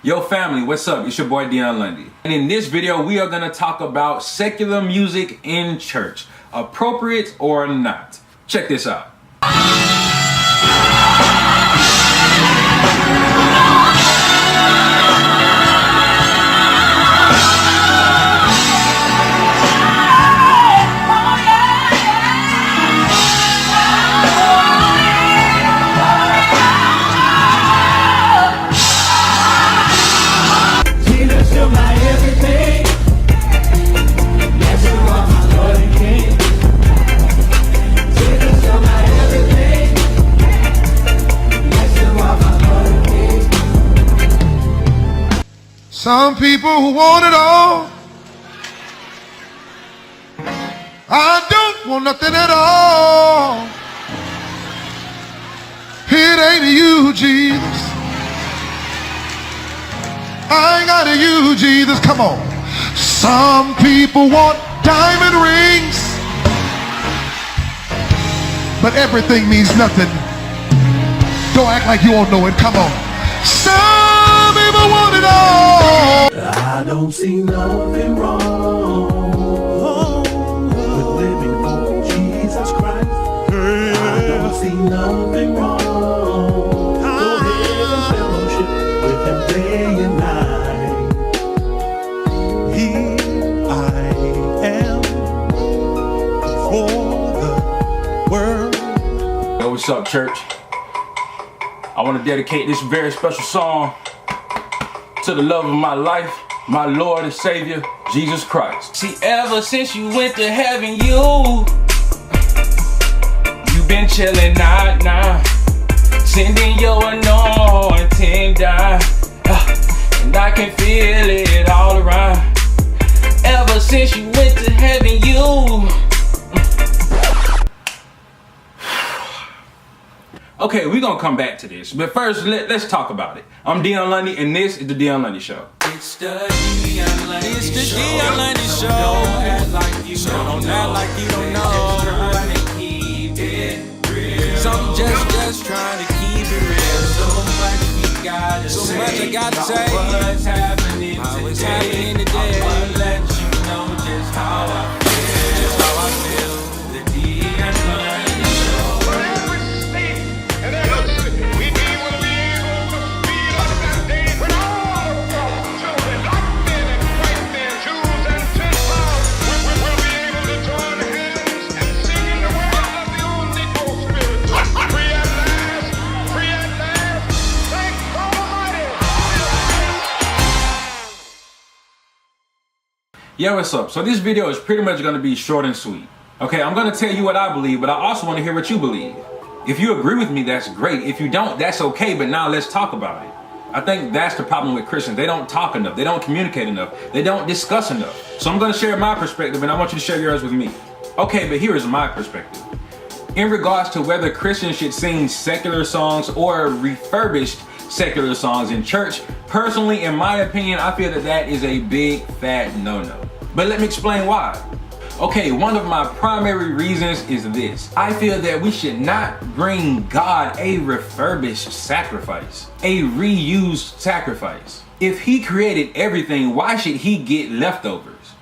Yo family, what's up? It's your boy Deon Lundy. And in this video, we are gonna talk about secular music in church. Appropriate or not. Check this out. Some people who want it all. I don't want nothing at all. It ain't you, Jesus. I ain't got you, Jesus. Come on. Some people want diamond rings, but everything means nothing. Don't act like you won't know it. Come on. Some people want it all. I don't see nothing wrong with living for Jesus Christ. I don't see nothing wrong. Go ahead and fellowship with him day and night. Here I am for the world. Yo, what's up, church? I want to dedicate this very special song to the love of my life, my Lord and Savior, Jesus Christ. See, ever since you went to heaven, you've been chilling now, sending your anointing down, and I can feel it all around. Ever since you went to heaven, Okay, we're gonna come back to this, but first let's talk about it. I'm Deon Lundy, and this is the Deon Lundy Show. It's the Deon Lundy Show. It's the Deon Lundy Show. Don't act like you don't know. Some just trying to keep it real. So much I gotta say. What's happening today? I wanna let you know just how I feel. Just how I feel. The Deon Lundy Show. Yeah, what's up? So this video is pretty much going to be short and sweet. Okay, I'm going to tell you what I believe, but I also want to hear what you believe. If you agree with me, that's great. If you don't, that's okay, but now let's talk about it. I think that's the problem with Christians. They don't talk enough. They don't communicate enough. They don't discuss enough. So I'm going to share my perspective, and I want you to share yours with me. Okay, but here is my perspective. In regards to whether Christians should sing secular songs or refurbished secular songs in church, personally, in my opinion, I feel that that is a big fat no-no. But let me explain why. Okay, one of my primary reasons is this. I feel that we should not bring God a refurbished sacrifice, a reused sacrifice. If he created everything, why should he get leftovers?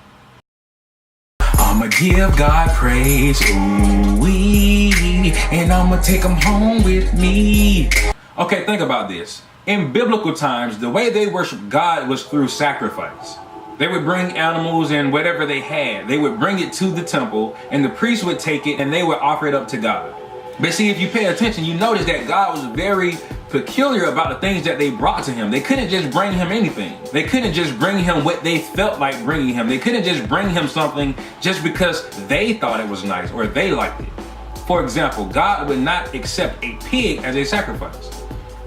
I'ma give God praise, ooh-wee, and I'ma take him home with me. Okay, think about this. In biblical times, the way they worshiped God was through sacrifice. They would bring animals and whatever they had. They would bring it to the temple, and the priest would take it and they would offer it up to God. But see, if you pay attention, you notice that God was very peculiar about the things that they brought to him. They couldn't just bring him anything. They couldn't just bring him what they felt like bringing him. They couldn't just bring him something just because they thought it was nice or they liked it. For example, God would not accept a pig as a sacrifice.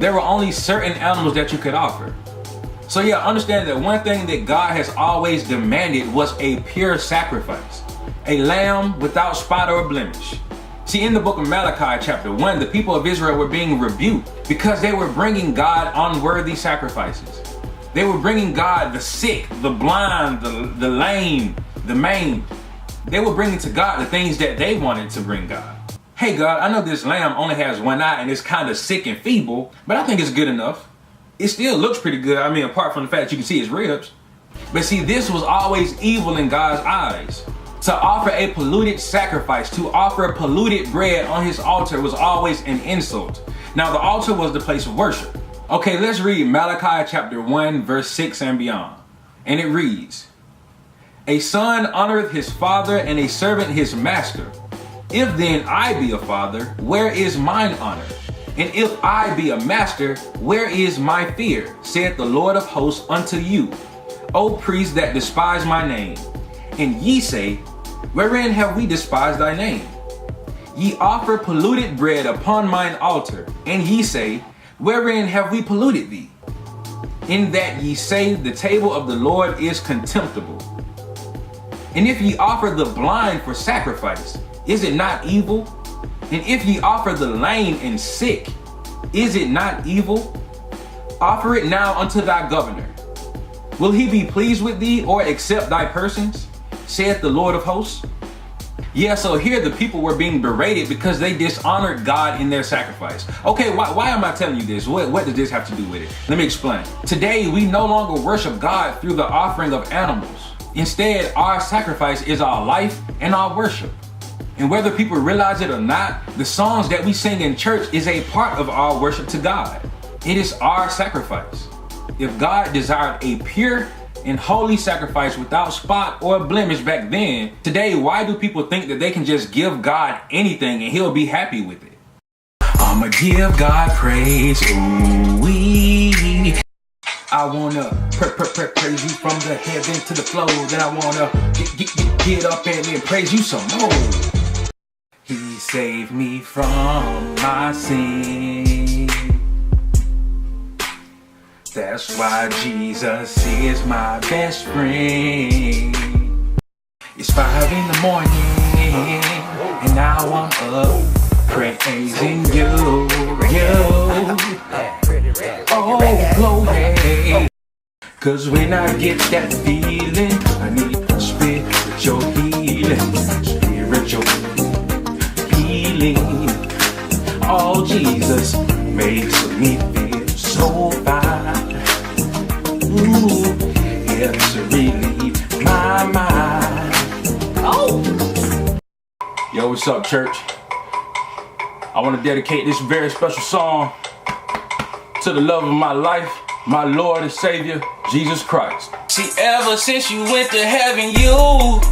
There were only certain animals that you could offer. So yeah, understand that one thing that God has always demanded was a pure sacrifice. A lamb without spot or blemish. See, in the book of Malachi chapter 1, the people of Israel were being rebuked because they were bringing God unworthy sacrifices. They were bringing God the sick, the blind, the lame, the maimed. They were bringing to God the things that they wanted to bring God. Hey God, I know this lamb only has one eye and it's kind of sick and feeble, but I think it's good enough. It still looks pretty good. I mean, apart from the fact that you can see his ribs. But see, this was always evil in God's eyes. To offer a polluted sacrifice, to offer polluted bread on his altar was always an insult. Now, the altar was the place of worship. Okay, let's read Malachi chapter 1, verse 6 and beyond. And it reads, "A son honoreth his father, and a servant his master. If then I be a father, where is mine honor? And if I be a master, where is my fear? Saith the Lord of hosts unto you, O priests that despise my name. And ye say, wherein have we despised thy name? Ye offer polluted bread upon mine altar, and ye say, wherein have we polluted thee? In that ye say, the table of the Lord is contemptible. And if ye offer the blind for sacrifice, is it not evil? And if ye offer the lame and sick, is it not evil? Offer it now unto thy governor. Will he be pleased with thee, or accept thy persons? Saith the Lord of hosts." Yeah, so here the people were being berated because they dishonored God in their sacrifice. Okay, why am I telling you this? What does this have to do with it? Let me explain. Today, we no longer worship God through the offering of animals. Instead, our sacrifice is our life and our worship. And whether people realize it or not, the songs that we sing in church is a part of our worship to God. It is our sacrifice. If God desired a pure and holy sacrifice without spot or blemish back then, today, why do people think that they can just give God anything and he'll be happy with it? I'ma give God praise, ooh-wee. I wanna praise you from the heaven to the floor. Then I wanna get up and then praise you some more. He saved me from my sin. That's why Jesus is my best friend. It's 5 in the morning, and now I'm up praising you. Oh, glory. 'Cause when I get that feeling, I need spiritual healing, spiritual healing. Oh, Jesus makes me feel so fine. Ooh, helps to relieve my mind. Oh! Yo, what's up, church? I want to dedicate this very special song to the love of my life, my Lord and Savior, Jesus Christ. See, ever since you went to heaven, you've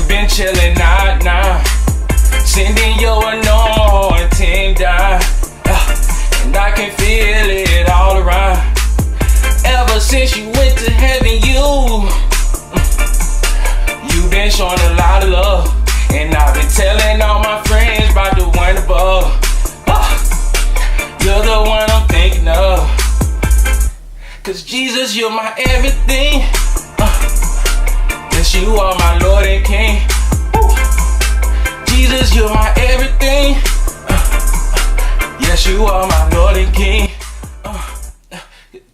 been chilling out now, sending your anointing down, and I can feel it all around. Ever since you went to heaven, you've been showing a lot of love, and I've been telling all my friends about the one above. You're the one I'm thinking of. 'Cause Jesus, you're my everything. Yes, you are my Lord and King. Jesus, you're my everything. Yes, you are my Lord and King.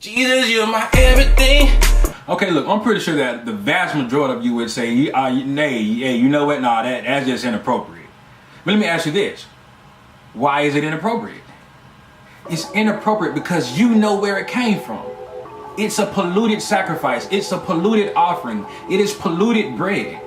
Jesus, you're my everything. Okay, look, I'm pretty sure that the vast majority of you would say, nay, you know what? Nah, that's just inappropriate. But let me ask you this. Why is it inappropriate? It's inappropriate because you know where it came from. It's a polluted sacrifice. It's a polluted offering. It is polluted bread.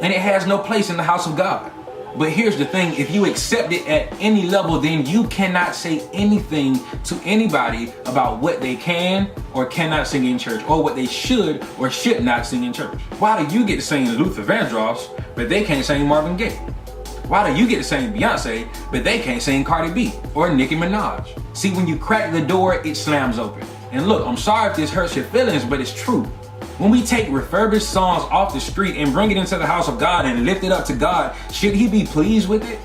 And it has no place in the house of God. But here's the thing, if you accept it at any level, then you cannot say anything to anybody about what they can or cannot sing in church, or what they should or should not sing in church. Why do you get to sing Luther Vandross, but they can't sing Marvin Gaye? Why do you get to sing Beyonce, but they can't sing Cardi B or Nicki Minaj? See, when you crack the door, it slams open. And look, I'm sorry if this hurts your feelings, but it's true. When we take refurbished songs off the street and bring it into the house of God and lift it up to God, should he be pleased with it?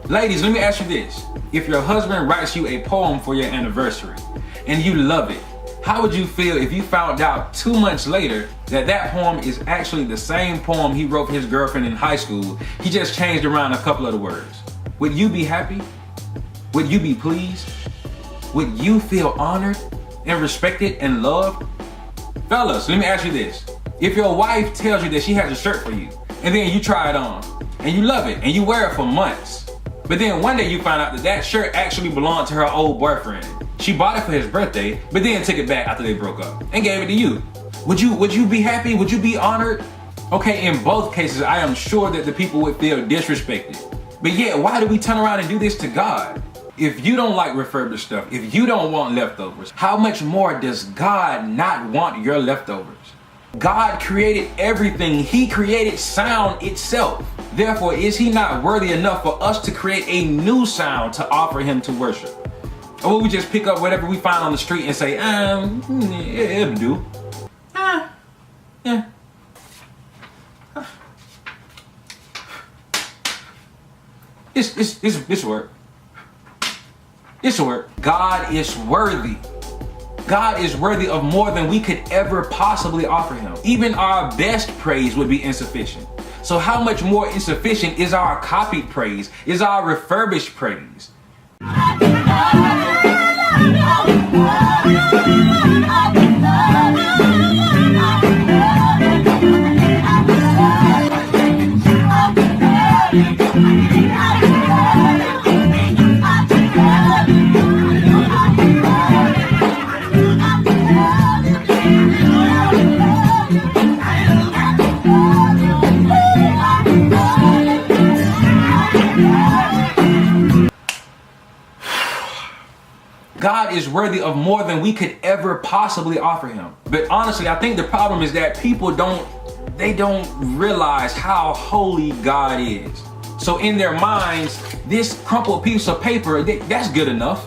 Ladies, let me ask you this. If your husband writes you a poem for your anniversary and you love it, how would you feel if you found out 2 months later that that poem is actually the same poem he wrote for his girlfriend in high school? He just changed around a couple of the words. Would you be happy? Would you be pleased? Would you feel honored and respected and loved? Fellas, let me ask you this. If your wife tells you that she has a shirt for you, and then you try it on, and you love it, and you wear it for months, but then one day you find out that that shirt actually belonged to her old boyfriend, She bought it for his birthday, but then took it back after they broke up and gave it to you. Would you be happy? Would you be honored? Okay, in both cases, I am sure that the people would feel disrespected. But yet, why do we turn around and do this to God? If you don't like refurbished stuff, if you don't want leftovers, how much more does God not want your leftovers? God created everything. He created sound itself. Therefore, is he not worthy enough for us to create a new sound to offer him to worship? Or will we just pick up whatever we find on the street and say, it'll do. Yeah. This work. This work. God is worthy. God is worthy of more than we could ever possibly offer him. Even our best praise would be insufficient. So how much more insufficient is our copied praise, is our refurbished praise? God is worthy of more than we could ever possibly offer him. But honestly, I think the problem is that people don't realize how holy God is. So in their minds, this crumpled piece of paper, that's good enough.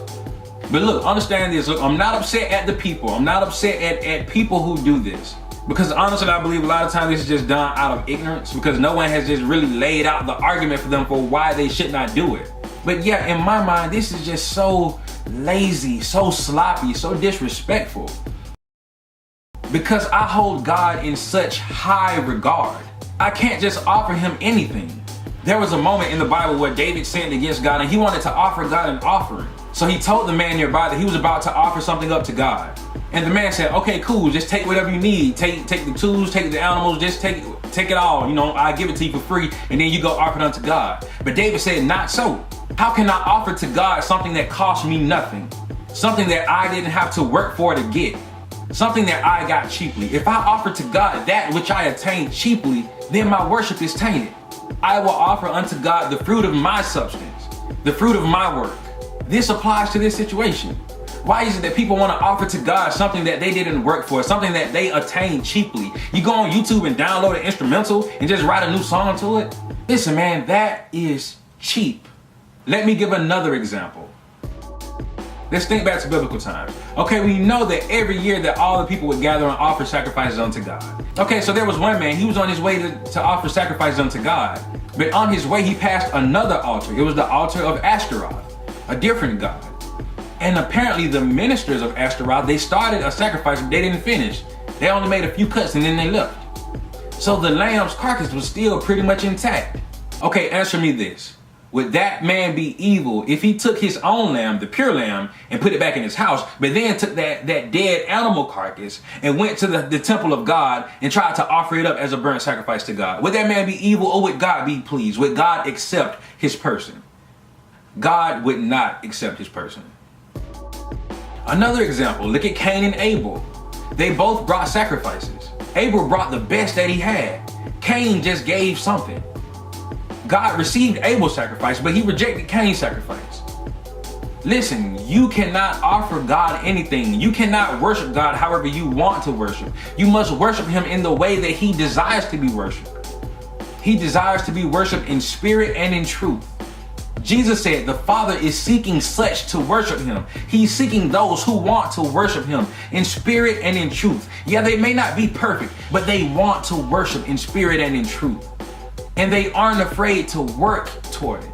But look, understand this. Look, I'm not upset at the people. I'm not upset at people who do this. Because honestly, I believe a lot of times this is just done out of ignorance, because no one has just really laid out the argument for them for why they should not do it. But yeah, in my mind, this is just so lazy, so sloppy, so disrespectful. Because I hold God in such high regard, I can't just offer him anything. There was a moment in the Bible where David sinned against God and he wanted to offer God an offering. So he told the man nearby that he was about to offer something up to God. And the man said, okay, cool, just take whatever you need. Take the tools, take the animals, just take it all. You know, I'll give it to you for free, and then you go offer it unto God. But David said, not so. How can I offer to God something that cost me nothing? Something that I didn't have to work for to get? Something that I got cheaply? If I offer to God that which I attained cheaply, then my worship is tainted. I will offer unto God the fruit of my substance, the fruit of my work. This applies to this situation. Why is it that people want to offer to God something that they didn't work for, something that they attained cheaply? You go on YouTube and download an instrumental and just write a new song to it? Listen, man, that is cheap. Let me give another example. Let's think back to biblical times. Okay, we know that every year that all the people would gather and offer sacrifices unto God. Okay, so there was one man, he was on his way to offer sacrifices unto God. But on his way, he passed another altar. It was the altar of Ashtaroth, a different god. And apparently the ministers of Ashtaroth, they started a sacrifice, but they didn't finish. They only made a few cuts and then they left. So the lamb's carcass was still pretty much intact. Okay, answer me this. Would that man be evil if he took his own lamb, the pure lamb, and put it back in his house, but then took that dead animal carcass and went to the temple of God and tried to offer it up as a burnt sacrifice to God? Would that man be evil, or would God be pleased? Would God accept his person? God would not accept his person. Another example, look at Cain and Abel. They both brought sacrifices. Abel brought the best that he had. Cain just gave something. God received Abel's sacrifice, but he rejected Cain's sacrifice. Listen, you cannot offer God anything. You cannot worship God however you want to worship. You must worship him in the way that he desires to be worshiped. He desires to be worshiped in spirit and in truth. Jesus said the Father is seeking such to worship him. He's seeking those who want to worship him in spirit and in truth. Yeah, they may not be perfect, but they want to worship in spirit and in truth. And they aren't afraid to work toward it.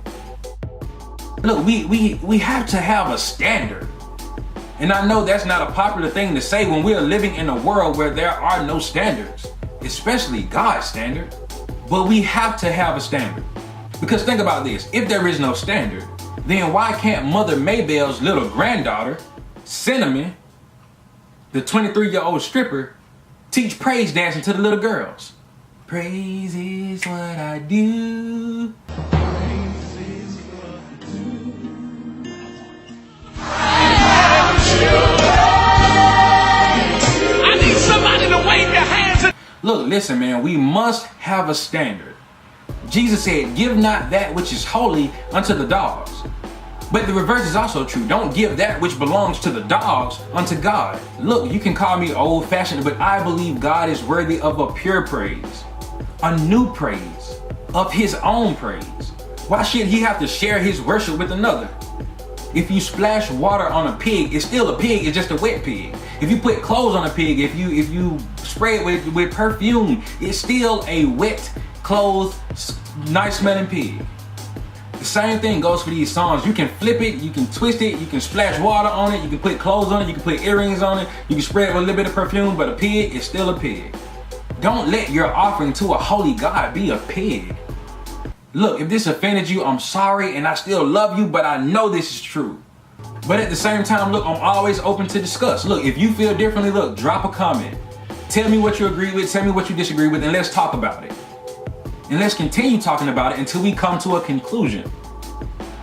Look, we have to have a standard. And I know that's not a popular thing to say when we are living in a world where there are no standards, especially God's standard. But we have to have a standard. Because think about this, if there is no standard, then why can't Mother Maybell's little granddaughter, Cinnamon, the 23-year-old stripper, teach praise dancing to the little girls? Praise is what I do. Praise is what I do. Look, listen, man, we must have a standard. Jesus said, give not that which is holy unto the dogs. But the reverse is also true. Don't give that which belongs to the dogs unto God. Look, you can call me old-fashioned, but I believe God is worthy of a pure praise, a new praise, of his own praise. Why should he have to share his worship with another? If you splash water on a pig, it's still a pig, it's just a wet pig. If you put clothes on a pig, if you spray it with perfume, it's still a wet, clothed, nice smelling pig. The same thing goes for these songs. You can flip it, you can twist it, you can splash water on it, you can put clothes on it, you can put earrings on it, you can spray it with a little bit of perfume, but a pig is still a pig. Don't let your offering to a holy God be a pig. Look, if this offended you, I'm sorry, and I still love you, but I know this is true. But at the same time, look, I'm always open to discuss. Look, if you feel differently, look, drop a comment. Tell me what you agree with, tell me what you disagree with, and let's talk about it. And let's continue talking about it until we come to a conclusion.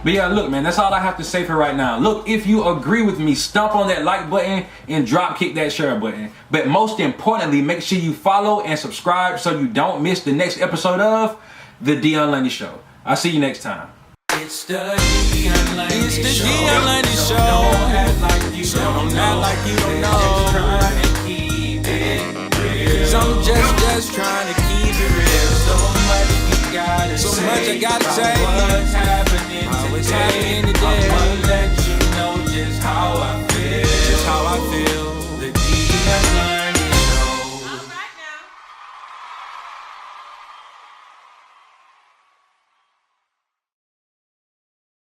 But yeah, look, man, that's all I have to say for right now. Look, if you agree with me, stomp on that like button and drop kick that share button. But most importantly, make sure you follow and subscribe so you don't miss the next episode of The Deon Lundy Show. I'll see you next time. It's the Deon Lundy Show. Deon Lundy Show. Don't act like you don't know. Like you don't know. Just trying to keep it real. So I'm just trying to keep it real. So much I gotta say. What's happening today?